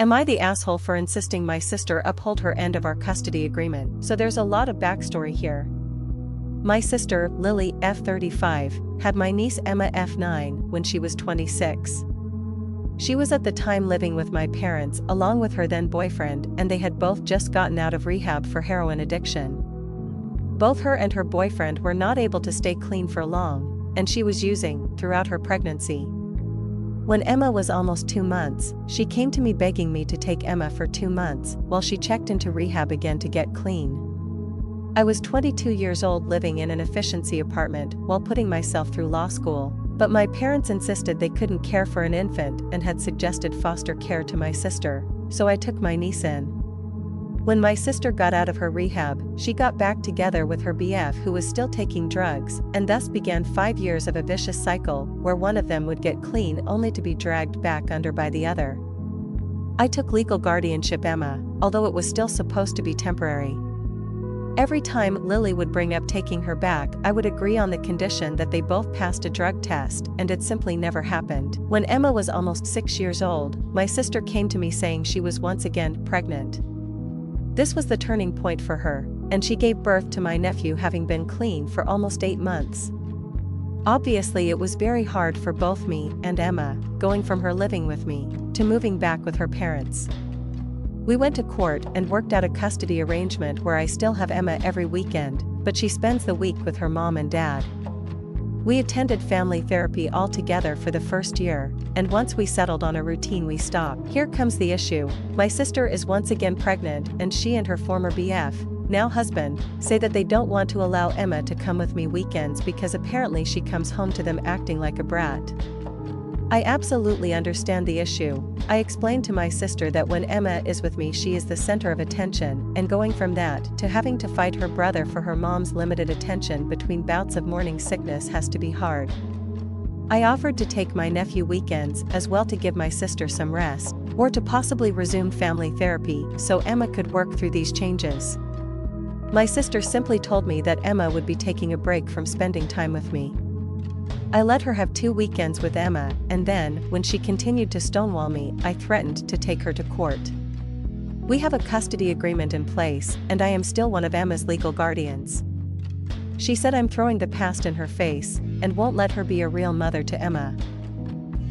Am I the asshole for insisting my sister uphold her end of our custody agreement? So there's a lot of backstory here. My sister, Lily, F35, had my niece Emma, F9, when she was 26. She was at the time living with my parents along with her then boyfriend, and they had both just gotten out of rehab for heroin addiction. Both her and her boyfriend were not able to stay clean for long, and she was using throughout her pregnancy. When Emma was almost 2 months, she came to me begging me to take Emma for 2 months while she checked into rehab again to get clean. I was 22 years old living in an efficiency apartment while putting myself through law school, but my parents insisted they couldn't care for an infant and had suggested foster care to my sister, so I took my niece in. When my sister got out of her rehab, she got back together with her BF who was still taking drugs, and thus began 5 years of a vicious cycle where one of them would get clean only to be dragged back under by the other. I took legal guardianship Emma, although it was still supposed to be temporary. Every time Lily would bring up taking her back, I would agree on the condition that they both passed a drug test, and it simply never happened. When Emma was almost 6 years old, my sister came to me saying she was once again pregnant. This was the turning point for her, and she gave birth to my nephew having been clean for almost 8 months. Obviously it was very hard for both me and Emma, going from her living with me to moving back with her parents. We went to court and worked out a custody arrangement where I still have Emma every weekend, but she spends the week with her mom and dad. We attended family therapy all together for the first year, and once we settled on a routine we stopped. Here comes the issue. My sister is once again pregnant, and she and her former BF, now husband, say that they don't want to allow Emma to come with me weekends because apparently she comes home to them acting like a brat. I absolutely understand the issue. I explained to my sister that when Emma is with me she is the center of attention, and going from that to having to fight her brother for her mom's limited attention between bouts of morning sickness has to be hard. I offered to take my nephew weekends as well to give my sister some rest, or to possibly resume family therapy so Emma could work through these changes. My sister simply told me that Emma would be taking a break from spending time with me. I let her have 2 weekends with Emma, and then, when she continued to stonewall me, I threatened to take her to court. We have a custody agreement in place, and I am still one of Emma's legal guardians. She said I'm throwing the past in her face, and won't let her be a real mother to Emma.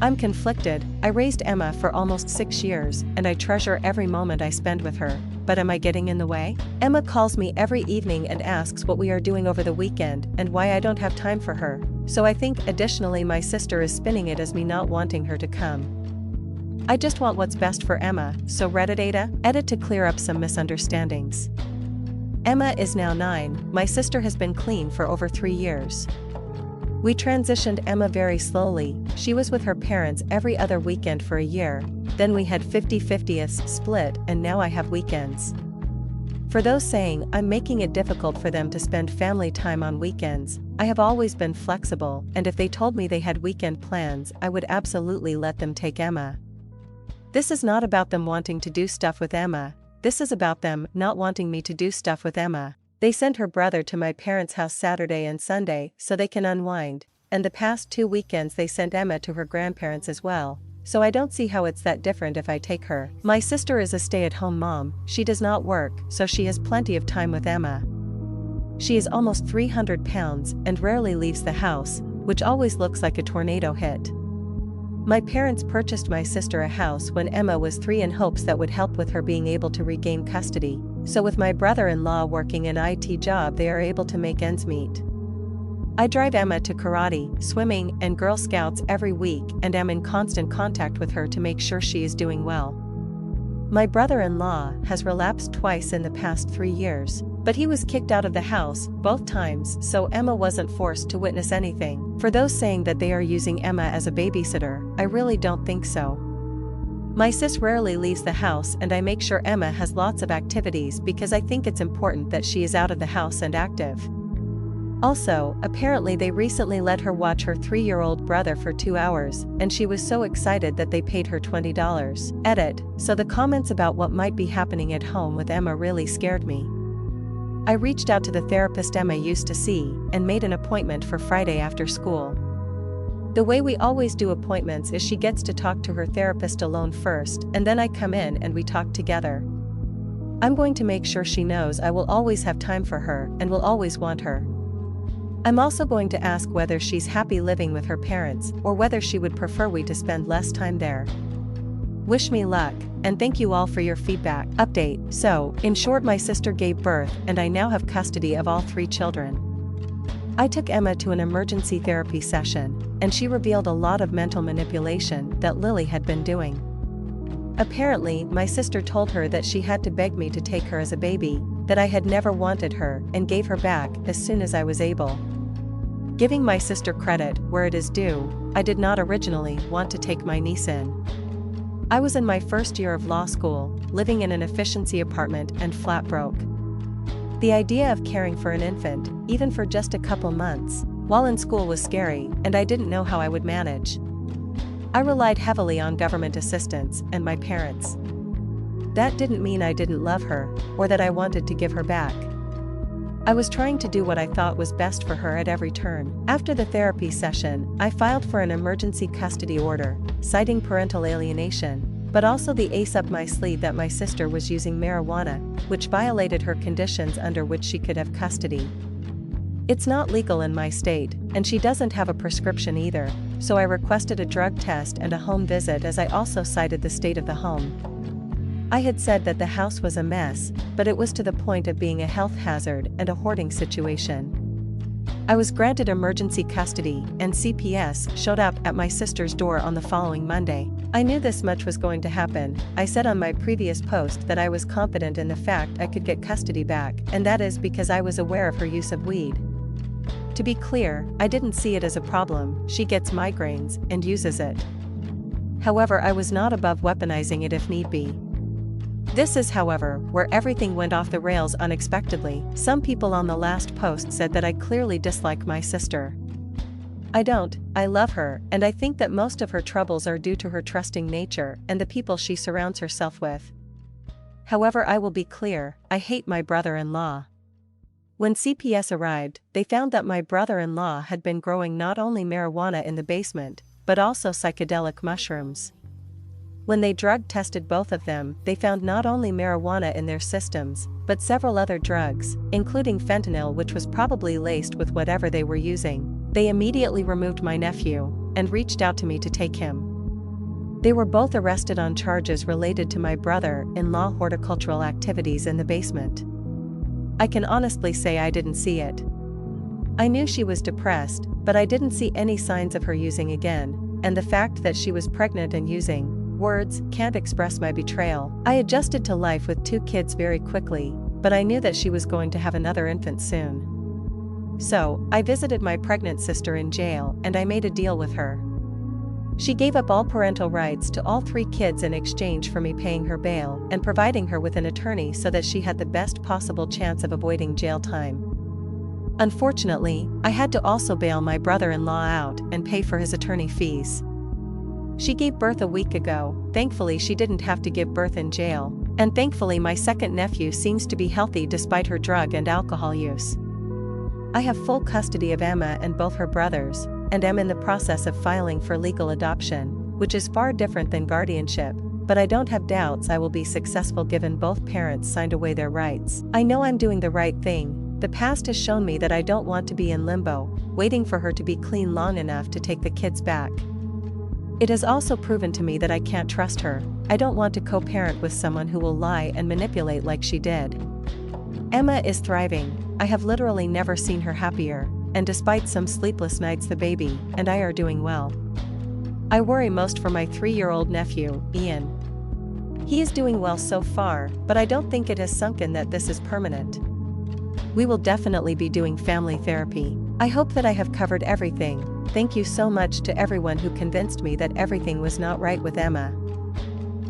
I'm conflicted. I raised Emma for almost 6 years, and I treasure every moment I spend with her, but am I getting in the way? Emma calls me every evening and asks what we are doing over the weekend and why I don't have time for her, so I think additionally my sister is spinning it as me not wanting her to come. I just want what's best for Emma, so Reddit Ada, edit to clear up some misunderstandings. Emma is now 9, my sister has been clean for over 3 years. We transitioned Emma very slowly. She was with her parents every other weekend for a year, then we had 50-50ths split, and now I have weekends. For those saying I'm making it difficult for them to spend family time on weekends, I have always been flexible, and if they told me they had weekend plans I would absolutely let them take Emma. This is not about them wanting to do stuff with Emma, this is about them not wanting me to do stuff with Emma. They sent her brother to my parents' house Saturday and Sunday so they can unwind, and the past 2 weekends they sent Emma to her grandparents as well, so I don't see how it's that different if I take her. My sister is a stay-at-home mom, she does not work, so she has plenty of time with Emma. She is almost 300 pounds and rarely leaves the house, which always looks like a tornado hit. My parents purchased my sister a house when Emma was 3 in hopes that would help with her being able to regain custody, so with my brother-in-law working an IT job they are able to make ends meet. I drive Emma to karate, swimming, and Girl Scouts every week and am in constant contact with her to make sure she is doing well. My brother-in-law has relapsed twice in the past 3 years, but he was kicked out of the house both times, so Emma wasn't forced to witness anything. For those saying that they are using Emma as a babysitter, I really don't think so. My sis rarely leaves the house and I make sure Emma has lots of activities because I think it's important that she is out of the house and active. Also, apparently they recently let her watch her 3-year-old brother for 2 hours, and she was so excited that they paid her $20. Edit, so the comments about what might be happening at home with Emma really scared me. I reached out to the therapist Emma used to see, and made an appointment for Friday after school. The way we always do appointments is she gets to talk to her therapist alone first, and then I come in and we talk together. I'm going to make sure she knows I will always have time for her and will always want her. I'm also going to ask whether she's happy living with her parents or whether she would prefer we to spend less time there. Wish me luck, and thank you all for your feedback. Update. So, in short, my sister gave birth and I now have custody of all 3 children. I took Emma to an emergency therapy session, and she revealed a lot of mental manipulation that Lily had been doing. Apparently, my sister told her that she had to beg me to take her as a baby, that I had never wanted her and gave her back as soon as I was able. Giving my sister credit where it is due, I did not originally want to take my niece in. I was in my first year of law school, living in an efficiency apartment and flat broke. The idea of caring for an infant, even for just a couple months, while in school was scary, and I didn't know how I would manage. I relied heavily on government assistance and my parents. That didn't mean I didn't love her, or that I wanted to give her back. I was trying to do what I thought was best for her at every turn. After the therapy session, I filed for an emergency custody order, citing parental alienation, but also the ace up my sleeve that my sister was using marijuana, which violated her conditions under which she could have custody. It's not legal in my state, and she doesn't have a prescription either, so I requested a drug test and a home visit, as I also cited the state of the home. I had said that the house was a mess, but it was to the point of being a health hazard and a hoarding situation. I was granted emergency custody, and CPS showed up at my sister's door on the following Monday. I knew this much was going to happen. I said on my previous post that I was confident in the fact I could get custody back, and that is because I was aware of her use of weed. To be clear, I didn't see it as a problem. She gets migraines and uses it. However, I was not above weaponizing it if need be. This is, however, where everything went off the rails unexpectedly. Some people on the last post said that I clearly dislike my sister. I don't. I love her, and I think that most of her troubles are due to her trusting nature and the people she surrounds herself with. However, I will be clear, I hate my brother-in-law. When CPS arrived, they found that my brother-in-law had been growing not only marijuana in the basement, but also psychedelic mushrooms. When they drug tested both of them, they found not only marijuana in their systems, but several other drugs, including fentanyl, which was probably laced with whatever they were using. They immediately removed my nephew and reached out to me to take him. They were both arrested on charges related to my brother-in-law horticultural activities in the basement. I can honestly say I didn't see it. I knew she was depressed, but I didn't see any signs of her using again, and the fact that she was pregnant and using words can't express my betrayal. I adjusted to life with 2 kids very quickly, but I knew that she was going to have another infant soon. So, I visited my pregnant sister in jail and I made a deal with her. She gave up all parental rights to all 3 kids in exchange for me paying her bail and providing her with an attorney so that she had the best possible chance of avoiding jail time. Unfortunately, I had to also bail my brother-in-law out and pay for his attorney fees. She gave birth a week ago. Thankfully she didn't have to give birth in jail, and thankfully my second nephew seems to be healthy despite her drug and alcohol use. I have full custody of Emma and both her brothers, and am in the process of filing for legal adoption, which is far different than guardianship, but I don't have doubts I will be successful given both parents signed away their rights. I know I'm doing the right thing. The past has shown me that I don't want to be in limbo, waiting for her to be clean long enough to take the kids back. It has also proven to me that I can't trust her. I don't want to co-parent with someone who will lie and manipulate like she did. Emma is thriving. I have literally never seen her happier, and despite some sleepless nights, the baby and I are doing well. I worry most for my 3-year-old nephew, Ian. He is doing well so far, but I don't think it has sunk in that this is permanent. We will definitely be doing family therapy. I hope that I have covered everything. Thank you so much to everyone who convinced me that everything was not right with Emma.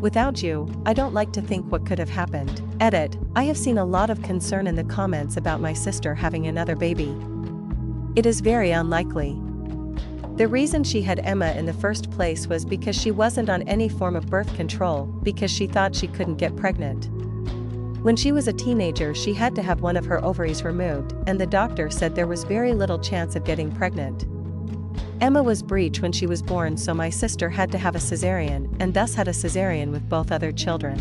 Without you, I don't like to think what could have happened. Edit. I have seen a lot of concern in the comments about my sister having another baby. It is very unlikely. The reason she had Emma in the first place was because she wasn't on any form of birth control, because she thought she couldn't get pregnant. When she was a teenager, she had to have one of her ovaries removed, and the doctor said there was very little chance of getting pregnant. Emma was breech when she was born, so my sister had to have a cesarean and thus had a cesarean with both other children.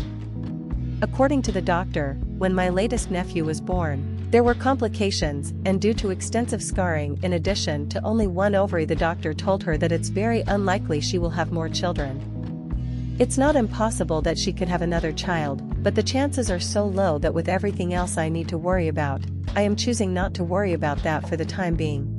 According to the doctor, when my latest nephew was born, there were complications, and due to extensive scarring in addition to only one ovary, the doctor told her that it's very unlikely she will have more children. It's not impossible that she could have another child, but the chances are so low that with everything else I need to worry about, I am choosing not to worry about that for the time being.